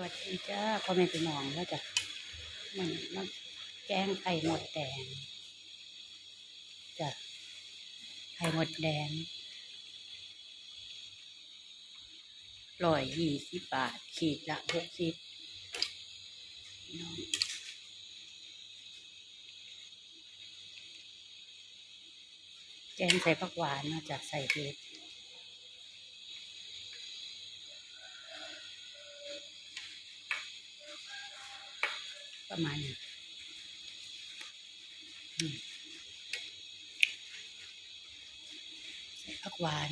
วัสดีจ้าพ่อแม่พี่น้องแล้วจ้ะมันแกงไข่หมดแดงจ้ะไข่หมดแดง120 บาทขีดละ60น้องแกงใส่ผักหวานมาจากใส่เห็ดประมาณนี้ใส่ผักหวาน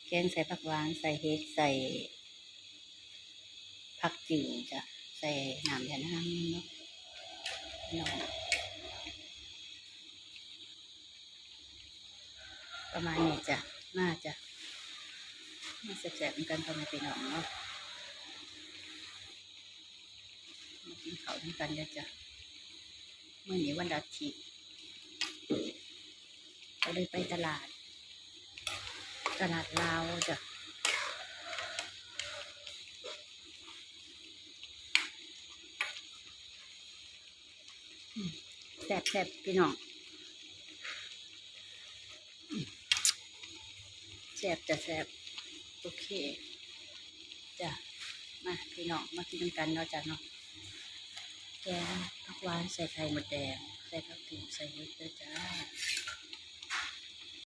แกงใส่ผักหวานใส่เห็ดใส่ผักจิ๋วจ้ะใส่น้ำยานางเนาะน้องประมาณนี้จ้ะน่าจะมาแซ่บๆเหมือนกันพ่อแม่พี่น้องเนาะมากินข้าวด้วยกันเด้อจ้ะเมื่อนี้วันอาทิตย์ก็เลยไปตลาดลาวจ้ะแซ่บพี่น้องแซ่บจะแซ่บโอเคจ้ะมาพี่น้องมากินกันเนาะจ้ะเนาะแกงผักหวานใส่ไข่มดแดงใส่ผักติ๋วใส่เห็ดด้วยจ้า